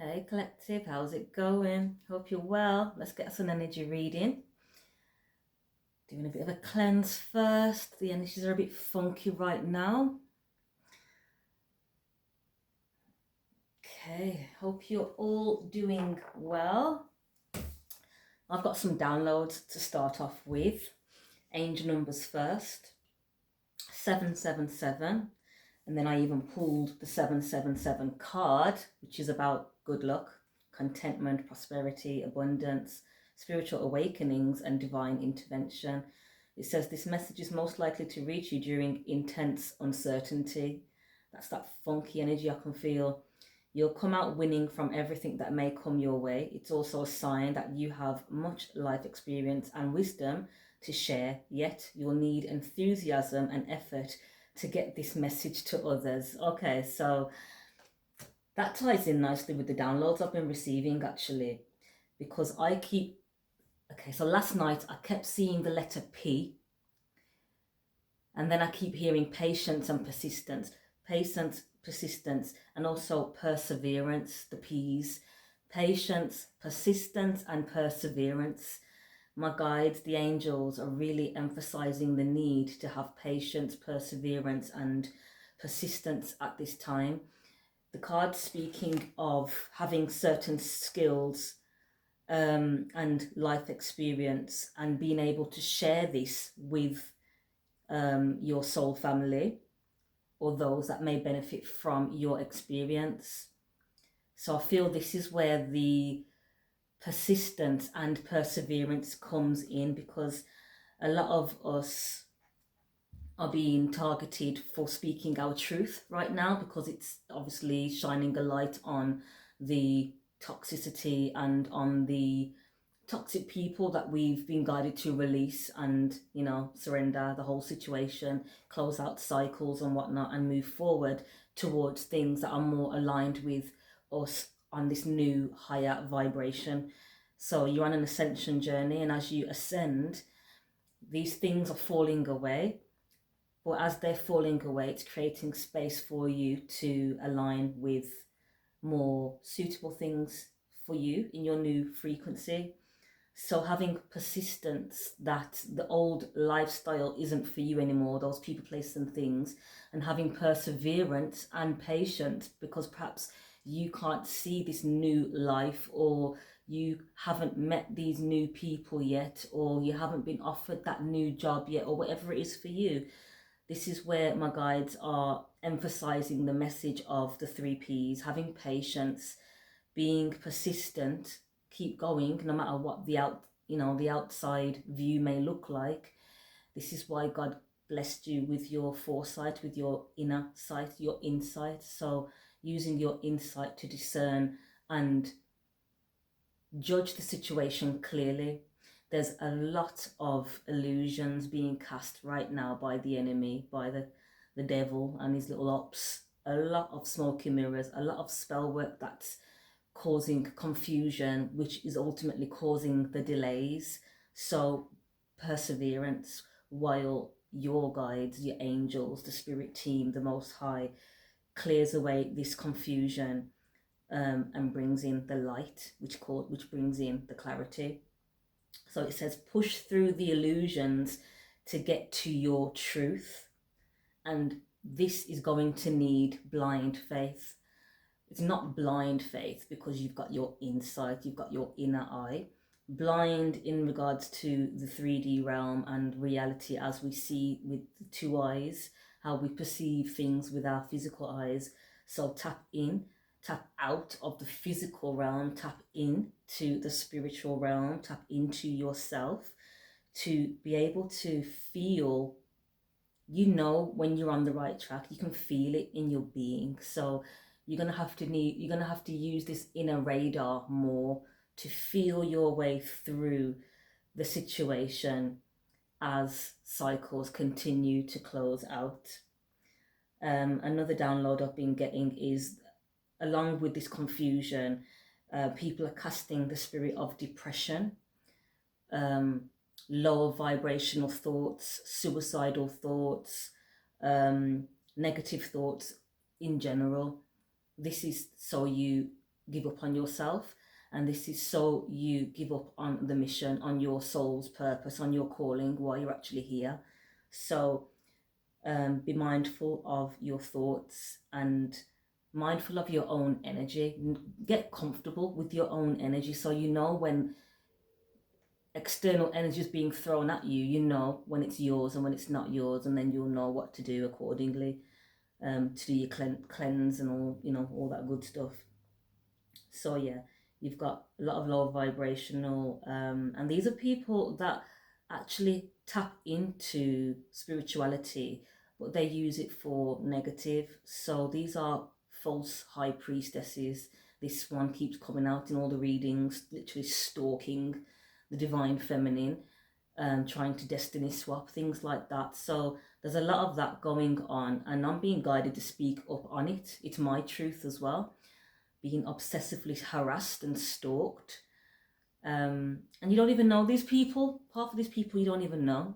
Hey collective, how's it going? Hope you're well. Let's get us an energy reading. Doing a bit of a cleanse first. The energies are a bit funky right now. Okay, hope you're all doing well. I've got some downloads to start off with. Angel numbers first. 777. And then I even pulled the 777 card, which is about good luck, contentment, prosperity, abundance, spiritual awakenings, and divine intervention. It says this message is most likely to reach you during intense uncertainty. That's that funky energy I can feel. You'll come out winning from everything that may come your way. It's also a sign that you have much life experience and wisdom to share, yet you'll need enthusiasm and effort to get this message to others. Okay, so that ties in nicely with the downloads I've been receiving actually, because so last night I kept seeing the letter P, and then I keep hearing patience and persistence, and also perseverance, the P's. Patience, persistence, and perseverance. My guides, the angels, are really emphasizing the need to have patience, perseverance, and persistence at this time. The card speaking of having certain skills and life experience and being able to share this with your soul family or those that may benefit from your experience. So I feel this is where the persistence and perseverance comes in, because a lot of us are being targeted for speaking our truth right now, because it's obviously shining a light on the toxicity and on the toxic people that we've been guided to release and, surrender the whole situation, close out cycles and whatnot, and move forward towards things that are more aligned with us on this new higher vibration. So you're on an ascension journey, and as you ascend, these things are falling away. But as they're falling away, it's creating space for you to align with more suitable things for you in your new frequency. So having persistence that the old lifestyle isn't for you anymore, those people, places and things, and having perseverance and patience, because perhaps you can't see this new life, or you haven't met these new people yet, or you haven't been offered that new job yet, or whatever it is for you. This is where my guides are emphasizing the message of the 3Ps: having patience, being persistent, keep going no matter what the outside view may look like. This is why God blessed you with your foresight, with your inner sight, your insight. So using your insight to discern and judge the situation clearly. There's a lot of illusions being cast right now by the enemy, by the devil and his little ops. A lot of smoky mirrors, a lot of spell work that's causing confusion, which is ultimately causing the delays. So perseverance, while your guides, your angels, the spirit team, the Most High, clears away this confusion and brings in the light, which brings in the clarity. So it says, push through the illusions to get to your truth. And this is going to need blind faith. It's not blind faith because you've got your insight, you've got your inner eye. Blind in regards to the 3D realm and reality as we see with the two eyes, how we perceive things with our physical eyes. So tap in, tap out of the physical realm, tap into the spiritual realm, tap into yourself to be able to feel, when you're on the right track. You can feel it in your being. So you're gonna have to use this inner radar more to feel your way through the situation as cycles continue to close out. Another download I've been getting is, along with this confusion, people are casting the spirit of depression, lower vibrational thoughts, suicidal thoughts, negative thoughts in general. This is so you give up on yourself. And this is so you give up on the mission, on your soul's purpose, on your calling, why you're actually here. So be mindful of your thoughts and mindful of your own energy. Get comfortable with your own energy, so you know when external energy is being thrown at you, you know when it's yours and when it's not yours, and then you'll know what to do accordingly, to do your cleanse and all, all that good stuff. So yeah, you've got a lot of low vibrational, and these are people that actually tap into spirituality, but they use it for negative. So these are false high priestesses. This one keeps coming out in all the readings, literally stalking the divine feminine, trying to destiny swap, things like that. So there's a lot of that going on, and I'm being guided to speak up on it. It's my truth as well, being obsessively harassed and stalked. And you don't even know these people. Half of these people you don't even know.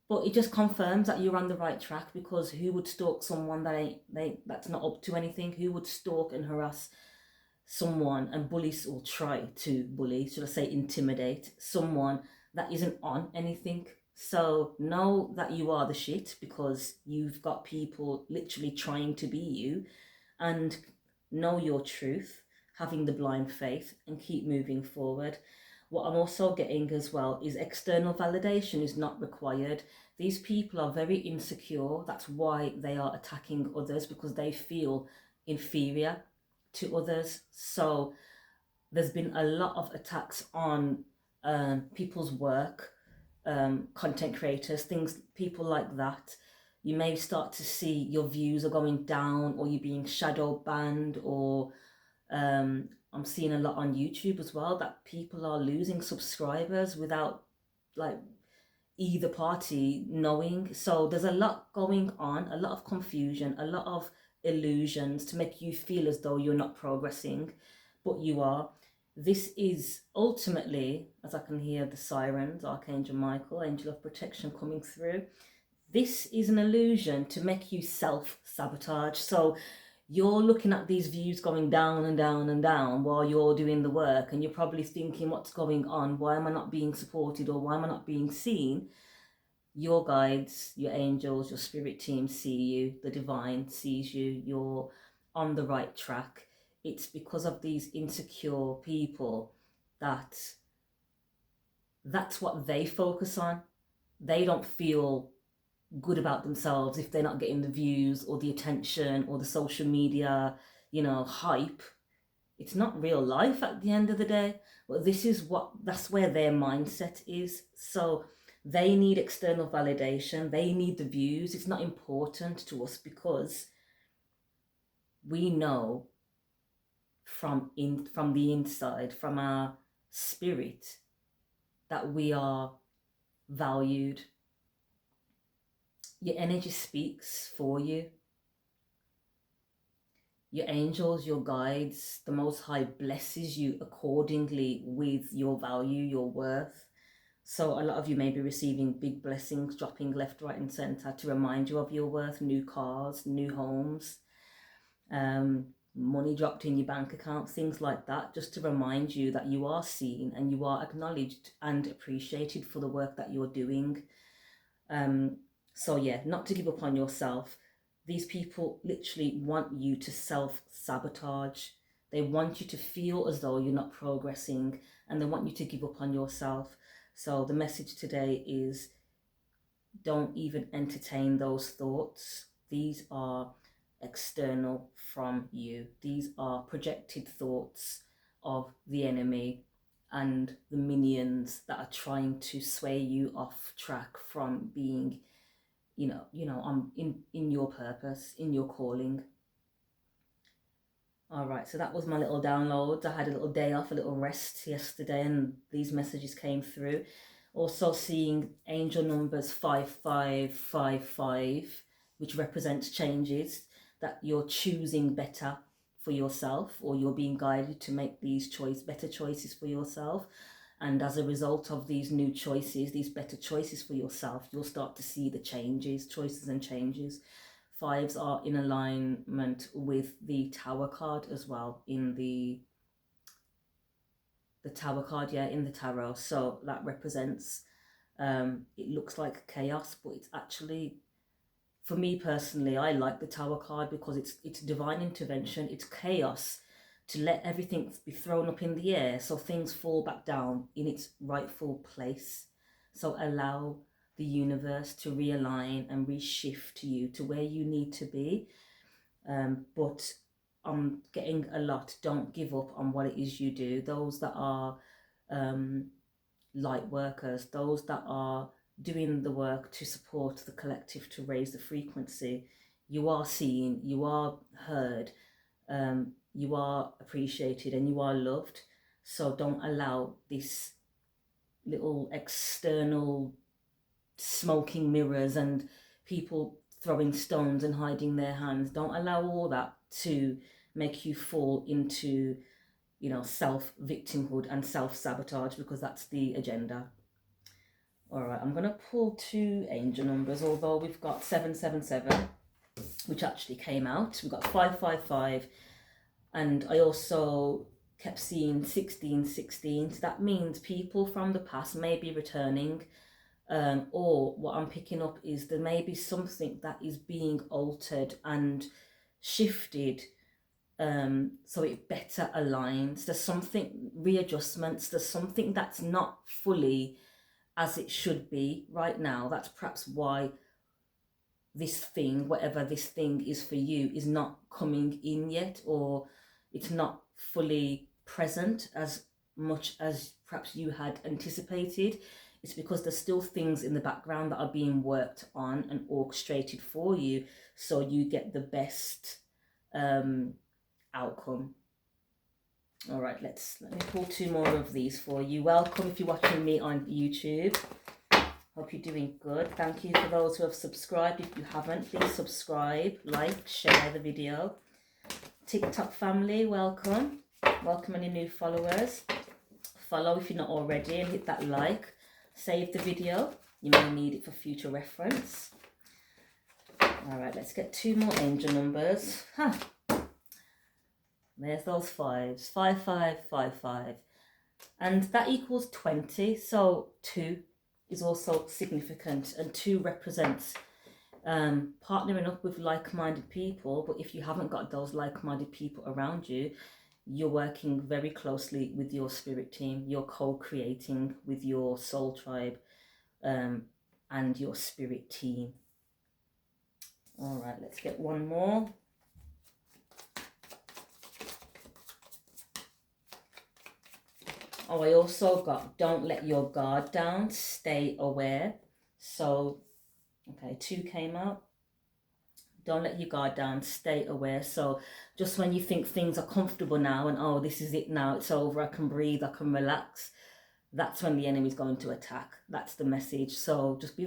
But it just confirms that you're on the right track, because who would stalk someone that's not up to anything? Who would stalk and harass someone and bully, or try to bully, should I say intimidate someone that isn't on anything? So know that you are the shit, because you've got people literally trying to be you, and know your truth, having the blind faith, and keep moving forward. What I'm also getting as well is external validation is not required. These people are very insecure. That's why they are attacking others, because they feel inferior to others. So there's been a lot of attacks on people's work, content creators, people like that. You may start to see your views are going down, or you're being shadow banned, or I'm seeing a lot on YouTube as well that people are losing subscribers without like either party knowing. So there's a lot going on, a lot of confusion, a lot of illusions to make you feel as though you're not progressing, but you are. This is ultimately, as I can hear the sirens, Archangel Michael, Angel of Protection coming through, this is an illusion to make you self-sabotage. So you're looking at these views going down and down and down while you're doing the work, and you're probably thinking, what's going on? Why am I not being supported, or why am I not being seen? Your guides, your angels, your spirit team see you, the divine sees you, you're on the right track. It's because of these insecure people that's what they focus on. They don't feel good about themselves if they're not getting the views or the attention or the social media, hype. It's not real life at the end of the day. But that's where their mindset is. So they need external validation. They need the views. It's not important to us, because we know from the inside, from our spirit, that we are valued. Your energy speaks for you. Your angels, your guides, the Most High blesses you accordingly with your value, your worth. So a lot of you may be receiving big blessings dropping left, right and centre to remind you of your worth. New cars, new homes, money dropped in your bank account, things like that, just to remind you that you are seen and you are acknowledged and appreciated for the work that you're doing. So yeah, not to give up on yourself. These people literally want you to self-sabotage. They want you to feel as though you're not progressing, and they want you to give up on yourself. So the message today is, don't even entertain those thoughts. These are external from you. These are projected thoughts of the enemy and the minions that are trying to sway you off track from being, in your purpose, in your calling. All right, so that was my little download. I had a little day off, a little rest yesterday, and these messages came through. Also seeing angel numbers 5555, which represents changes, that you're choosing better for yourself, or you're being guided to make these better choices for yourself. And as a result of these new choices, these better choices for yourself, you'll start to see the choices and changes. fives are in alignment with the Tower card as well in the Tower card, yeah, in the tarot. So that represents, it looks like chaos, but it's actually, for me personally, I like the Tower card because it's divine intervention. It's chaos to let everything be thrown up in the air so things fall back down in its rightful place. So allow the universe to realign and reshift you to where you need to be. But I'm getting a lot, don't give up on what it is you do. Those that are light workers, those that are doing the work to support the collective, to raise the frequency, you are seen, you are heard, you are appreciated, and you are loved. So don't allow this little external smoking mirrors and people throwing stones and hiding their hands, don't allow all that to make you fall into, self-victimhood and self-sabotage, because that's the agenda. All right, I'm going to pull 2 angel numbers, although we've got 777, which actually came out. We've got 555, and I also kept seeing 1616. So that means people from the past may be returning, or what I'm picking up is there may be something that is being altered and shifted, so it better aligns. There's something, readjustments, there's something that's not fully as it should be right now. That's perhaps why this thing, whatever this thing is for you, is not coming in yet, or it's not fully present as much as perhaps you had anticipated. It's because there's still things in the background that are being worked on and orchestrated for you, so you get the best outcome. All right, let me pull 2 more of these for you. Welcome if you're watching me on YouTube. Hope you're doing good. Thank you for those who have subscribed. If you haven't, please subscribe, like, share the video. TikTok family, welcome. Welcome any new followers. Follow if you're not already, and hit that like. Save the video. You may need it for future reference. All right, let's get 2 more angel numbers. There's those 5s. 5555. And that equals 20. So 2 is also significant, and 2 represents partnering up with like-minded people. But if you haven't got those like-minded people around you, you're working very closely with your spirit team. You're co-creating with your soul tribe and your spirit team. All right, let's get 1 more. Oh, I also got don't let your guard down, stay aware. So, okay, 2 came out. Don't let your guard down, stay aware. So just when you think things are comfortable now and, oh, this is it now, it's over, I can breathe, I can relax, that's when the enemy's going to attack. That's the message. So just be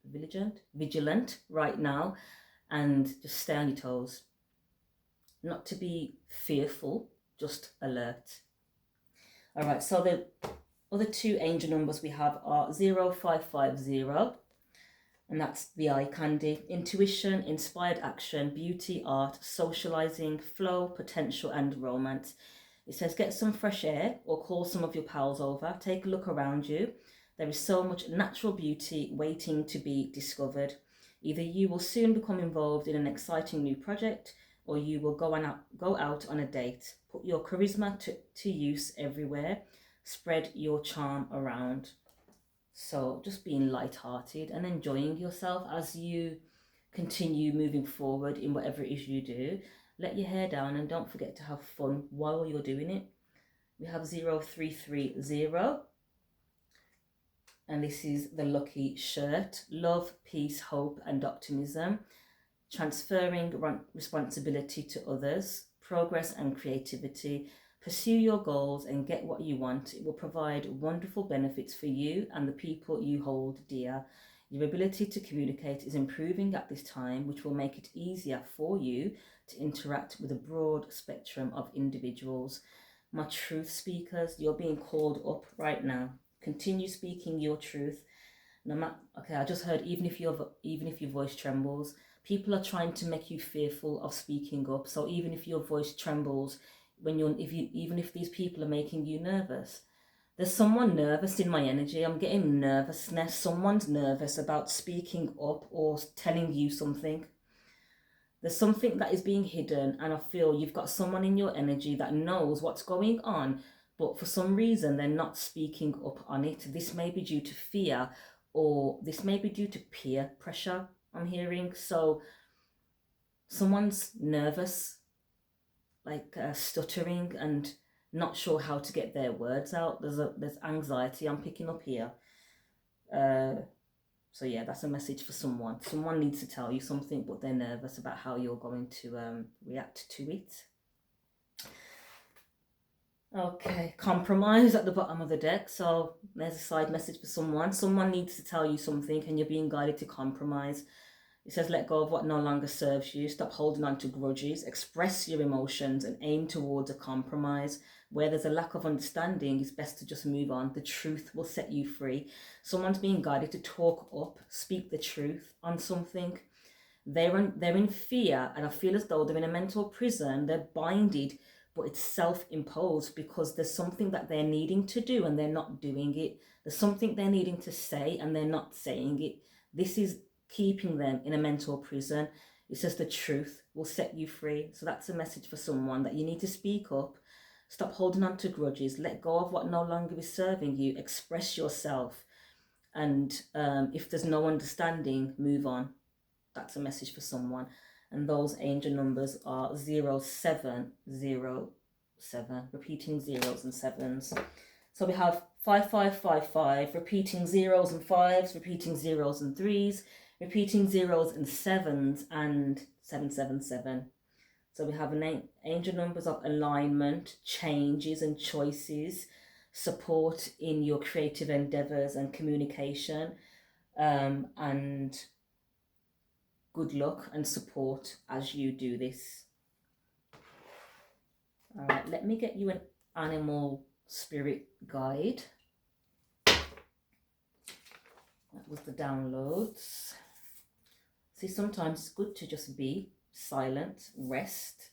vigilant right now, and just stay on your toes. Not to be fearful, just alert. All right, so the other 2 angel numbers we have are 0550, and that's the eye candy. Intuition, inspired action, beauty, art, socializing, flow, potential, and romance. It says get some fresh air or call some of your pals over. Take a look around you. There is so much natural beauty waiting to be discovered. Either you will soon become involved in an exciting new project, or you will go out on a date. Put your charisma to use everywhere. Spread your charm around. So just being light-hearted and enjoying yourself as you continue moving forward in whatever it is you do. Let your hair down and don't forget to have fun while you're doing it. We have 0330, and this is the lucky shirt. Love, peace, hope, and optimism. Transferring responsibility to others, progress and creativity. Pursue your goals and get what you want. It will provide wonderful benefits for you and the people you hold dear. Your ability to communicate is improving at this time, which will make it easier for you to interact with a broad spectrum of individuals. My truth speakers, you're being called up right now. Continue speaking your truth. No matter, okay, I just heard even if your voice trembles, People are trying to make you fearful of speaking up. So even if your voice trembles, even if these people are making you nervous, there's someone nervous in my energy. I'm getting nervousness. Someone's nervous about speaking up or telling you something. There's something that is being hidden, and I feel you've got someone in your energy that knows what's going on, but for some reason they're not speaking up on it. This may be due to fear, or this may be due to peer pressure, I'm hearing. So someone's nervous, like stuttering and not sure how to get their words out. There's anxiety I'm picking up here. So yeah, that's a message for someone. Someone needs to tell you something, but they're nervous about how you're going to react to it. Okay, compromise at the bottom of the deck. So there's a side message for someone. Someone needs to tell you something and you're being guided to compromise. It says, let go of what no longer serves you. Stop holding on to grudges. Express your emotions and aim towards a compromise. Where there's a lack of understanding, it's best to just move on. The truth will set you free. Someone's being guided to talk up, speak the truth on something. They're in fear, and I feel as though they're in a mental prison. They're binded, but it's self-imposed because there's something that they're needing to do and they're not doing it. There's something they're needing to say and they're not saying it. This is keeping them in a mental prison. It says the truth will set you free. So that's a message for someone, that you need to speak up. Stop holding on to grudges. Let go of what no longer is serving you. Express yourself. And if there's no understanding, move on. That's a message for someone. And those angel numbers are 0707, repeating zeros and sevens. So we have 5555, repeating zeros and fives, repeating zeros and threes, repeating zeros and sevens, and 777. So we have angel numbers of alignment, changes and choices, support in your creative endeavors and communication, and good luck and support as you do this. All right, let me get you an animal spirit guide. That was the downloads. See, sometimes it's good to just be silent, rest.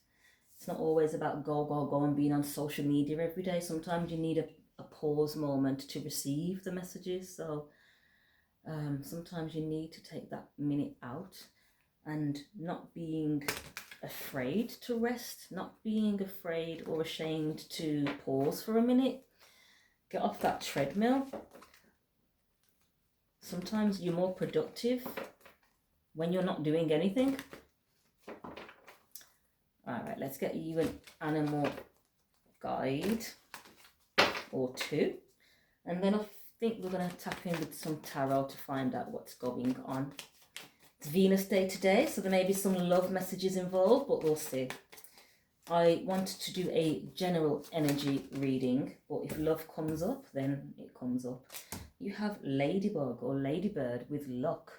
It's not always about go and being on social media every day. Sometimes you need a pause moment to receive the messages. So sometimes you need to take that minute out, and not being afraid to rest, not being afraid or ashamed to pause for a minute. Get off that treadmill. Sometimes you're more productive when you're not doing anything. All right, let's get you an animal guide or two. And then I think we're going to tap in with some tarot to find out what's going on. It's Venus Day today, so there may be some love messages involved, but we'll see. I want to do a general energy reading, but if love comes up, then it comes up. You have ladybug or ladybird with luck.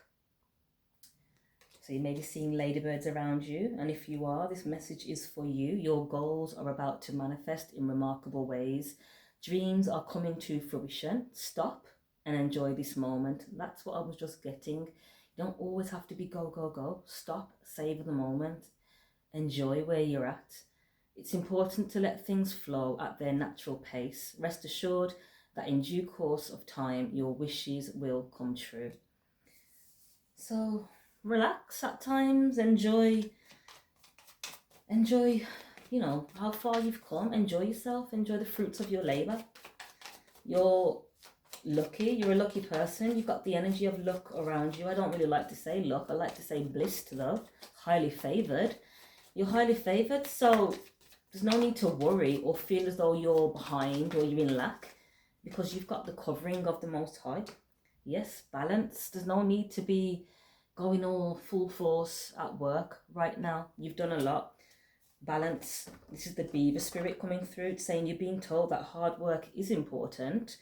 So you may be seeing ladybirds around you, and if you are, this message is for you. Your goals are about to manifest in remarkable ways. Dreams are coming to fruition. Stop and enjoy this moment. That's what I was just getting. You don't always have to be go. Stop, savor the moment, enjoy where you're at. It's important to let things flow at their natural pace. Rest assured that in due course of time, your wishes will come true. So relax at times, enjoy, you know, how far you've come. Enjoy yourself, enjoy the fruits of your labor. You're lucky, you're a lucky person. You've got the energy of luck around you. I don't really like to say luck, I like to say blissed though. Highly favored. You're highly favored, so there's no need to worry or feel as though you're behind or you're in lack, because you've got the covering of the Most High. Yes, balance. There's no need to be going all full force at work right now. You've done a lot. Balance. This is the beaver spirit coming through. It's saying you're being told that hard work is important,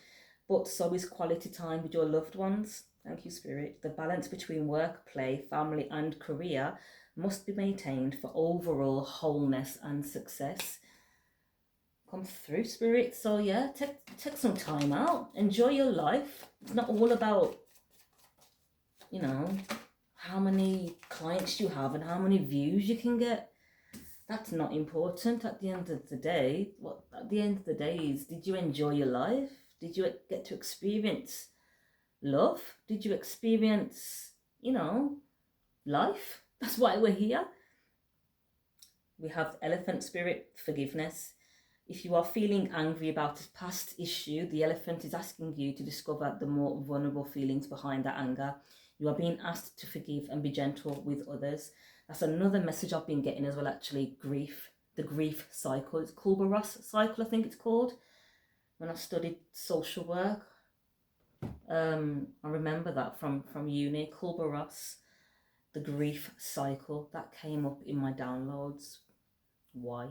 but so is quality time with your loved ones. Thank you, Spirit. The balance between work, play, family and career must be maintained for overall wholeness and success. Come through, Spirit. So yeah, take some time out. Enjoy your life. It's not all about, you know, how many clients you have and how many views you can get. That's not important at the end of the day. What at the end of the day is, did you enjoy your life? Did you get to experience love? Did you experience, life? That's why we're here. We have elephant spirit, forgiveness. If you are feeling angry about a past issue, the elephant is asking you to discover the more vulnerable feelings behind that anger. You are being asked to forgive and be gentle with others. That's another message I've been getting as well, actually. Grief, the grief cycle. It's Kubler-Ross cycle, I think it's called. When I studied social work, I remember that from uni. Kubler-Ross, the grief cycle. That came up in my downloads. Why?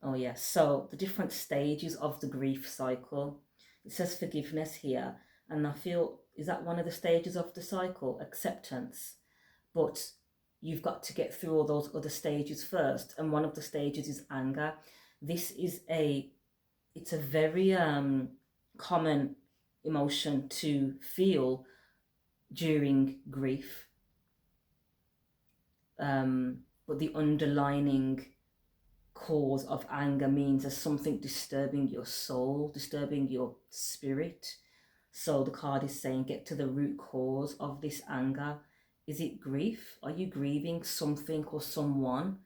Oh yes, so the different stages of the grief cycle. It says forgiveness here, and I feel, is that one of the stages of the cycle? Acceptance. But you've got to get through all those other stages first, and one of the stages is anger. This is it's a very common emotion to feel during grief. But the underlining cause of anger means there's something disturbing your soul, disturbing your spirit. So the card is saying, get to the root cause of this anger. Is it grief? Are you grieving something or someone?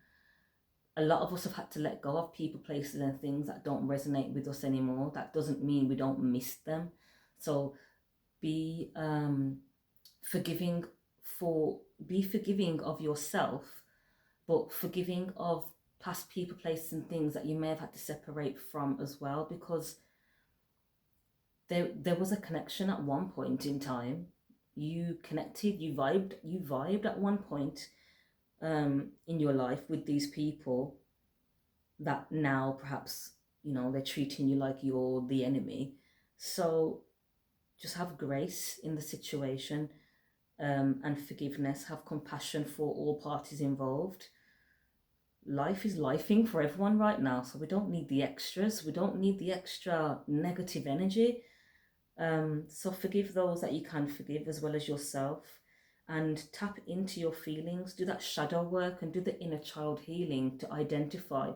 A lot of us have had to let go of people, places and things that don't resonate with us anymore. That doesn't mean we don't miss them. So be forgiving of yourself, but forgiving of past people, places and things that you may have had to separate from as well, because there was a connection at one point in time. You connected, you vibed at one point in your life with these people that now perhaps, they're treating you like you're the enemy. So just have grace in the situation, and forgiveness. Have compassion for all parties involved. Life is lifing for everyone right now, so we don't need the extras. We don't need the extra negative energy. So forgive those that you can forgive, as well as yourself, and tap into your feelings. Do that shadow work and do the inner child healing to identify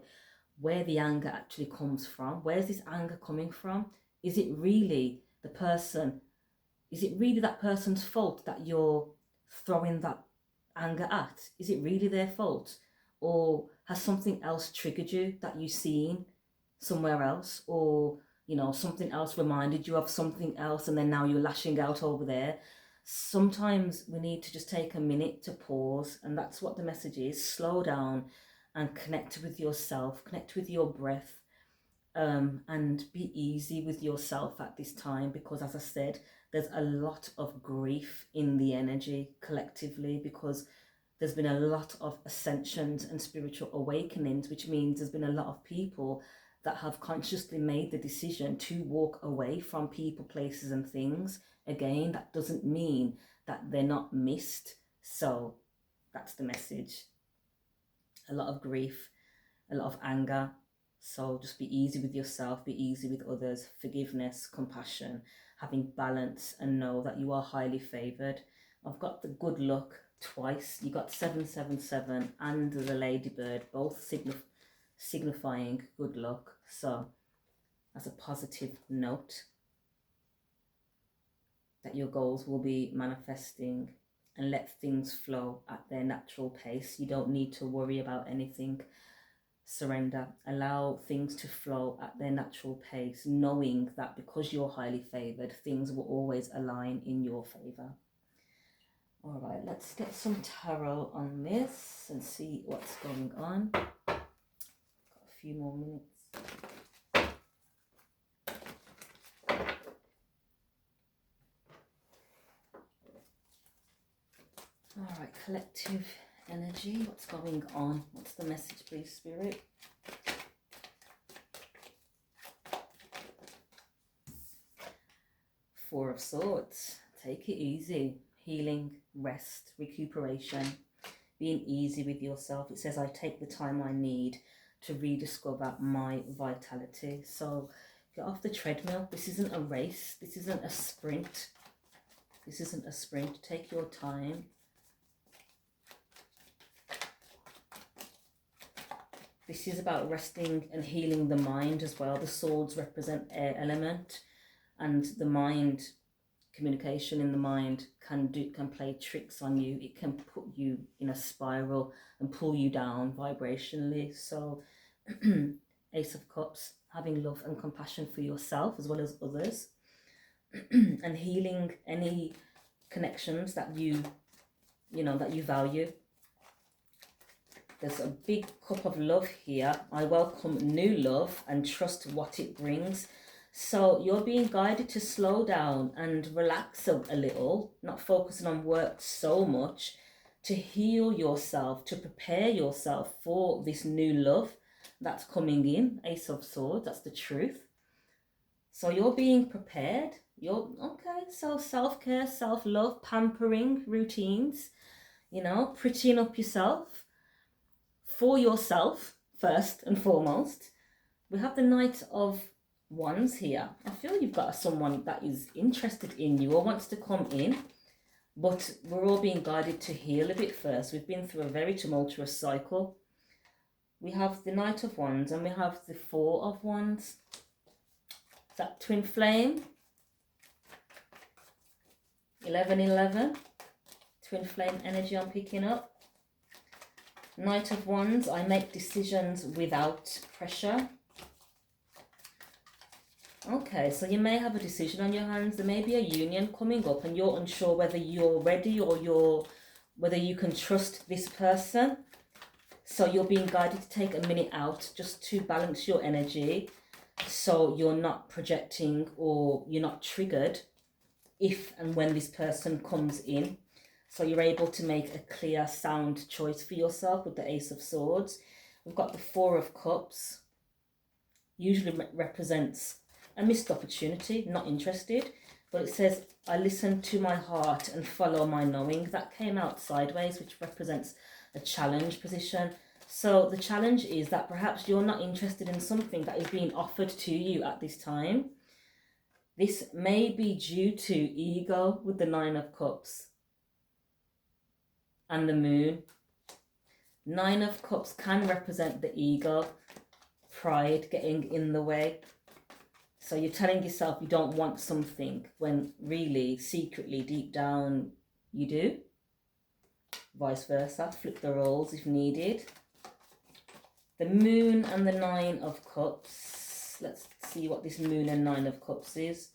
where the anger actually comes from. Where's this anger coming from? Is it really the person? Is it really that person's fault that you're throwing that anger at? Is it really their fault? Or has something else triggered you that you've seen somewhere else? Or, something else reminded you of something else, and then now you're lashing out over there? Sometimes we need to just take a minute to pause, and that's what the message is. Slow down and connect with yourself, connect with your breath, and be easy with yourself at this time, because as I said, there's a lot of grief in the energy collectively, because there's been a lot of ascensions and spiritual awakenings, which means there's been a lot of people that have consciously made the decision to walk away from people, places and things. Again, that doesn't mean that they're not missed. So that's the message. A lot of grief, a lot of anger. So just be easy with yourself, be easy with others, forgiveness, compassion, having balance, and know that you are highly favored. I've got the good luck twice. You got 777 and the ladybird, both signifying good luck. So as a positive note, that your goals will be manifesting, and let things flow at their natural pace. You don't need to worry about anything. Surrender, allow things to flow at their natural pace, knowing that because you're highly favored, things will always align in your favor. All right, let's get some tarot on this and see what's going on. Got a few more minutes. All right, collective energy, what's going on? What's the message, please, Spirit? Four of Swords. Take it easy. Healing, rest, recuperation, being easy with yourself. It says, I take the time I need to rediscover my vitality. So get off the treadmill. This isn't a race. This isn't a sprint. This isn't a sprint. Take your time. This is about resting and healing the mind as well. The swords represent air element, and the mind, communication in the mind can play tricks on you. It can put you in a spiral and pull you down vibrationally. So Ace of Cups, having love and compassion for yourself as well as others, and healing any connections that you value. There's a big cup of love here. I welcome new love and trust what it brings. So you're being guided to slow down and relax a little, not focusing on work so much, to heal yourself, to prepare yourself for this new love that's coming in. Ace of Swords, that's the truth. So you're being prepared. You're okay. So self-care, self-love, pampering routines, prettying up yourself for yourself first and foremost. We have the Knight of Wands here. I feel you've got someone that is interested in you or wants to come in, but we're all being guided to heal a bit first. We've been through a very tumultuous cycle. We have the Knight of Wands and we have the Four of Wands. That twin flame, 1111, twin flame energy I'm picking up. Knight of Wands, I make decisions without pressure. Okay, so you may have a decision on your hands. There may be a union coming up and you're unsure whether you're ready or whether you can trust this person. So you're being guided to take a minute out just to balance your energy, so you're not projecting or you're not triggered if and when this person comes in. So you're able to make a clear, sound choice for yourself with the Ace of Swords. We've got the Four of Cups. Usually represents a missed opportunity, not interested. But it says, I listen to my heart and follow my knowing. That came out sideways, which represents a challenge position. So the challenge is that perhaps you're not interested in something that is being offered to you at this time. This may be due to ego with the Nine of Cups and the Moon. Nine of Cups can represent the ego, pride getting in the way. So you're telling yourself you don't want something when really, secretly, deep down, you do. Vice versa, flip the roles if needed. The Moon and the Nine of Cups. Let's see what this Moon and Nine of Cups is.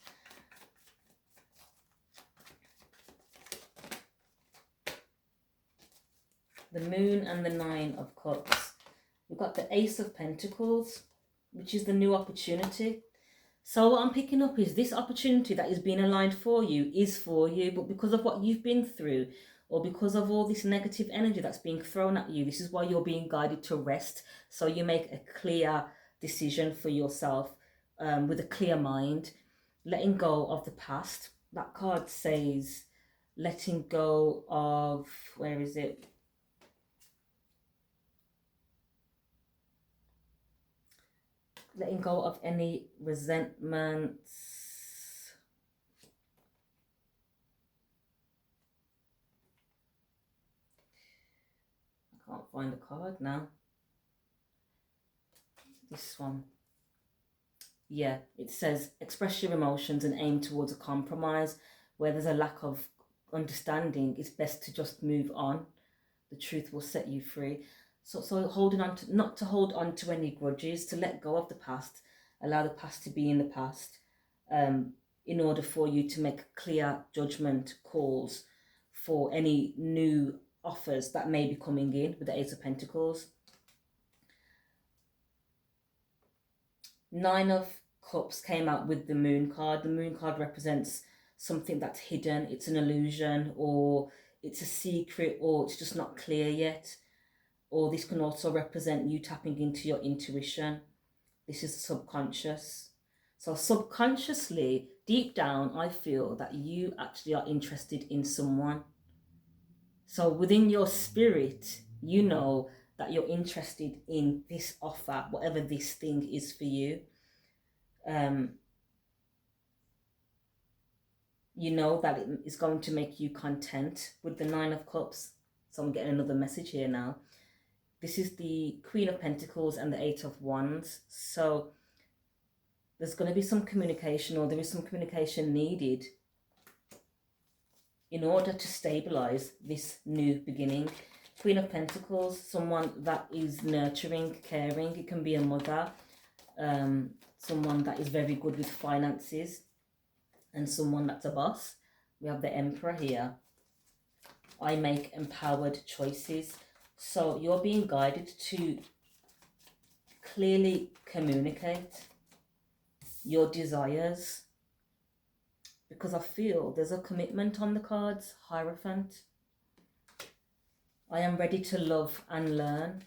The Moon and the Nine of Cups. We've got the Ace of Pentacles, which is the new opportunity. So what I'm picking up is this opportunity that is being aligned for you is for you, but because of what you've been through, or because of all this negative energy that's being thrown at you, this is why you're being guided to rest. So you make a clear decision for yourself with a clear mind, letting go of the past. That card says letting go of, where is it? Letting go of any resentments. I can't find the card now. This one. Yeah, it says express your emotions and aim towards a compromise. Where there's a lack of understanding, it's best to just move on. The truth will set you free. So holding on to, not to hold on to any grudges, to let go of the past, allow the past to be in the past, in order for you to make clear judgment calls for any new offers that may be coming in with the Ace of Pentacles. Nine of Cups came out with the Moon card. The Moon card represents something that's hidden. It's an illusion, or it's a secret, or it's just not clear yet. Or this can also represent you tapping into your intuition. This is subconscious. So subconsciously, deep down, I feel that you actually are interested in someone. So within your spirit, you know that you're interested in this offer, whatever this thing is for you. You know that it is going to make you content with the Nine of Cups. So I'm getting another message here now. This is the Queen of Pentacles and the Eight of Wands. So there's going to be some communication, or there is some communication needed in order to stabilize this new beginning. Queen of Pentacles, someone that is nurturing, caring. It can be a mother, someone that is very good with finances, and someone that's a boss. We have the Emperor here. I make empowered choices. So you're being guided to clearly communicate your desires, because I feel there's a commitment on the cards. Hierophant. I am ready to love and learn.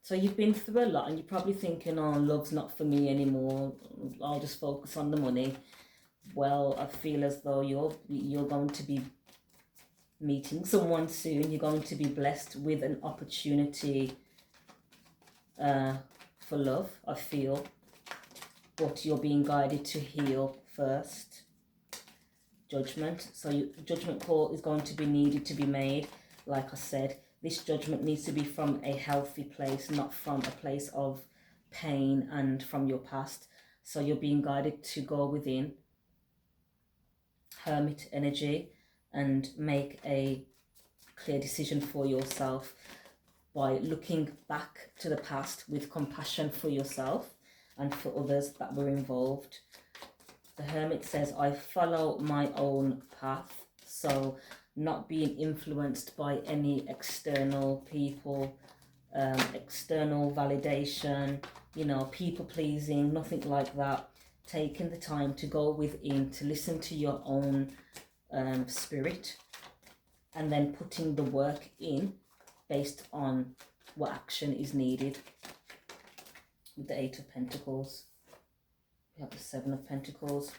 So you've been through a lot and you're probably thinking, oh, love's not for me anymore. I'll just focus on the money. Well, I feel as though you're going to be meeting someone soon. You're going to be blessed with an opportunity for love, I feel. But you're being guided to heal first. Judgment. So judgment call is going to be needed to be made. Like I said, this judgment needs to be from a healthy place, not from a place of pain and from your past. So you're being guided to go within, Hermit energy, and make a clear decision for yourself by looking back to the past with compassion for yourself and for others that were involved. The Hermit says, I follow my own path. So not being influenced by any external people, external validation, people pleasing, nothing like that. Taking the time to go within, to listen to your own spirit, and then putting the work in based on what action is needed. With the Eight of Pentacles, we have the Seven of Pentacles.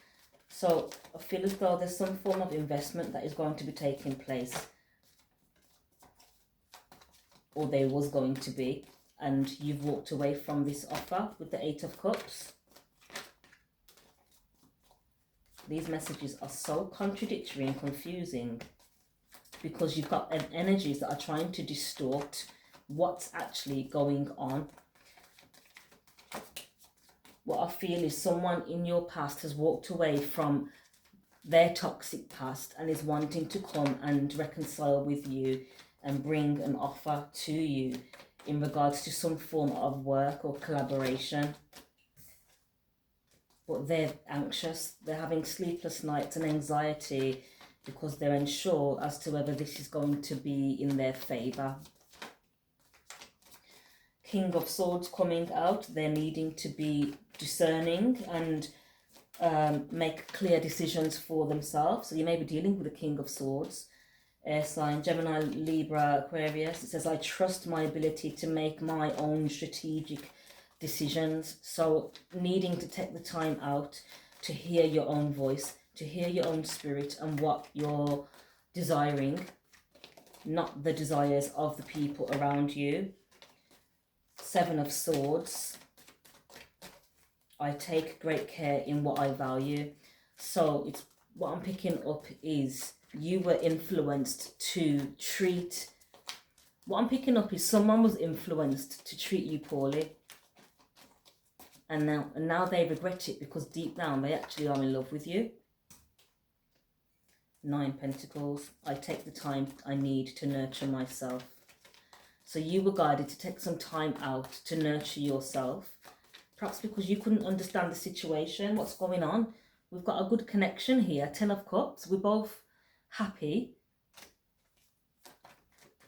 So I feel as though there's some form of investment that is going to be taking place, or there was going to be, and you've walked away from this offer with the Eight of Cups. These messages are so contradictory and confusing because you've got energies that are trying to distort what's actually going on. What I feel is someone in your past has walked away from their toxic past and is wanting to come and reconcile with you and bring an offer to you in regards to some form of work or collaboration. But they're anxious, they're having sleepless nights and anxiety because they're unsure as to whether this is going to be in their favour. King of Swords coming out, they're needing to be discerning and make clear decisions for themselves. So you may be dealing with the King of Swords. Air sign, Gemini, Libra, Aquarius. It says, I trust my ability to make my own strategic decisions. So needing to take the time out to hear your own voice, to hear your own spirit and what you're desiring, not the desires of the people around you. Seven of Swords. I take great care in what I value. So it's what I'm picking up is you were influenced to treat. What I'm picking up is someone was influenced to treat you poorly. And now they regret it because deep down they actually are in love with you. Nine Pentacles. I take the time I need to nurture myself. So you were guided to take some time out to nurture yourself. Perhaps because you couldn't understand the situation, what's going on. We've got a good connection here. Ten of Cups. We're both happy.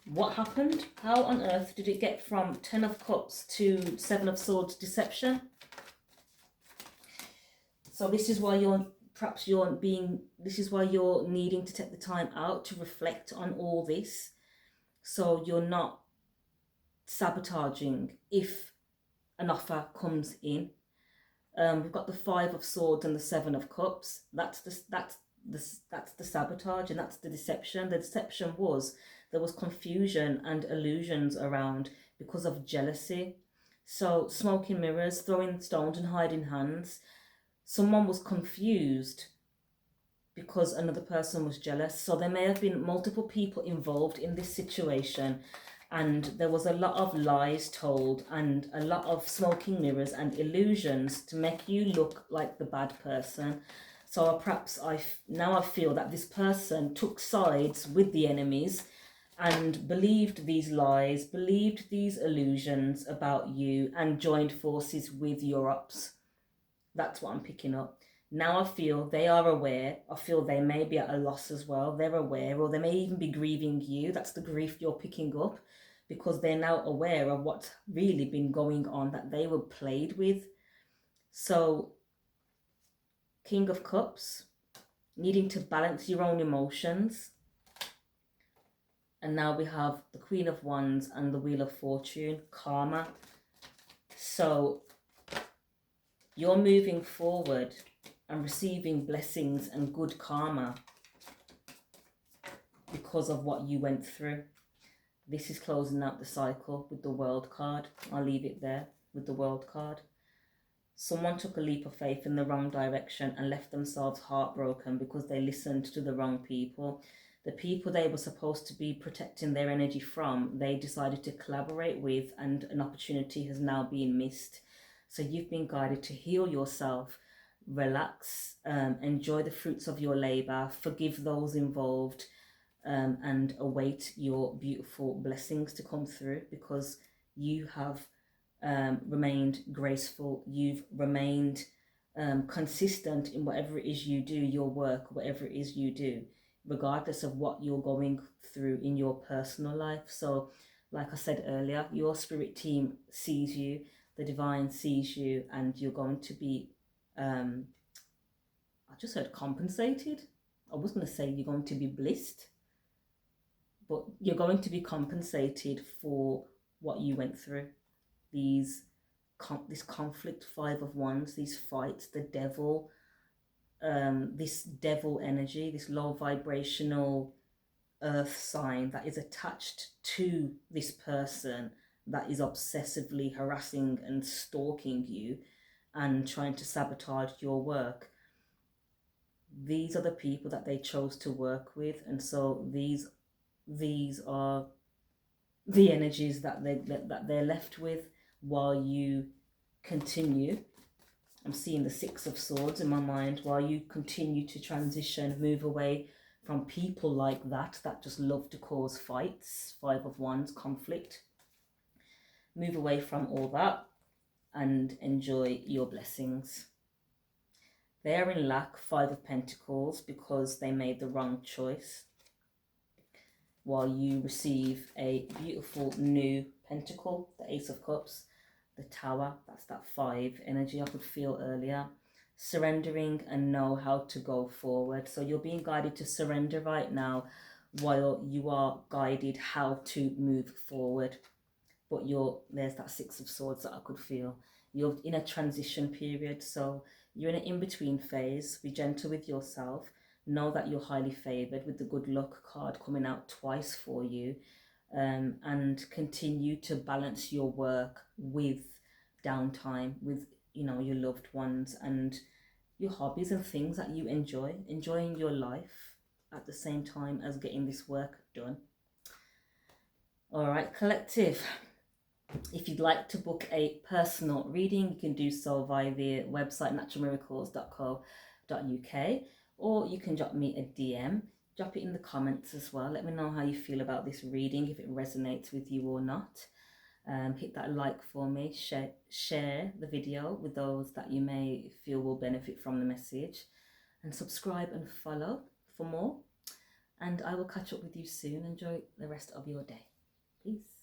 What happened? How on earth did it get from Ten of Cups to Seven of Swords deception? So this is why this is why you're needing to take the time out to reflect on all this. So you're not sabotaging if an offer comes in. We've got the Five of Swords and the Seven of Cups. That's the sabotage and that's the deception. The deception was there was confusion and illusions around because of jealousy. So smoking mirrors, throwing stones and hiding hands. Someone was confused because another person was jealous. So there may have been multiple people involved in this situation, And there was a lot of lies told and a lot of smoking mirrors and illusions to make you look like the bad person. So perhaps now I feel that this person took sides with the enemies and believed these lies, believed these illusions about you, and joined forces with your ops. That's what I'm picking up. Now I feel they are aware. I feel they may be at a loss as well. They're aware, or they may even be grieving you. That's the grief you're picking up, because they're now aware of what's really been going on, that they were played with. So, King of Cups, needing to balance your own emotions. And now we have the Queen of Wands and the Wheel of Fortune, karma. So, you're moving forward and receiving blessings and good karma because of what you went through. This is closing out the cycle with the World card. I'll leave it there with the World card. Someone took a leap of faith in the wrong direction and left themselves heartbroken because they listened to the wrong people. The people they were supposed to be protecting their energy from, they decided to collaborate with, and an opportunity has now been missed. So you've been guided to heal yourself, relax, enjoy the fruits of your labor, forgive those involved, and await your beautiful blessings to come through, because you have remained graceful, you've remained consistent in whatever it is you do, your work, whatever it is you do, regardless of what you're going through in your personal life. So like I said earlier, your spirit team sees you, the divine sees you, and you're going to be I just heard compensated. I was going to say you're going to be blissed, but you're going to be compensated for what you went through. This conflict, 5 of Wands, these fights, the devil, this devil energy, this low vibrational earth sign that is attached to this person that is obsessively harassing and stalking you and trying to sabotage your work. These are the people that they chose to work with, and so these are the energies that they're left with while you continue. I'm seeing the 6 of Swords in my mind. While you continue to transition, move away from people like that just love to cause fights, 5 of Wands, conflict. Move away from all that and enjoy your blessings. They're in lack, 5 of Pentacles, because they made the wrong choice. While you receive a beautiful new pentacle, the Ace of Cups, the Tower, that's that 5 energy I could feel earlier. Surrendering and know how to go forward. So you're being guided to surrender right now, while you are guided how to move forward. But there's that 6 of Swords that I could feel. You're in a transition period, so you're in an in-between phase. Be gentle with yourself. Know that you're highly favored with the good luck card coming out twice for you, and continue to balance your work with downtime, with your loved ones and your hobbies and things that you enjoying your life at the same time as getting this work done. All right, collective. If you'd like to book a personal reading, you can do so via the website naturalmiracles.co.uk, or you can drop me a DM. Drop it in the comments as well. Let me know how you feel about this reading, if it resonates with you or not. Hit that like for me. Share the video with those that you may feel will benefit from the message. And subscribe and follow for more. And I will catch up with you soon. Enjoy the rest of your day. Peace.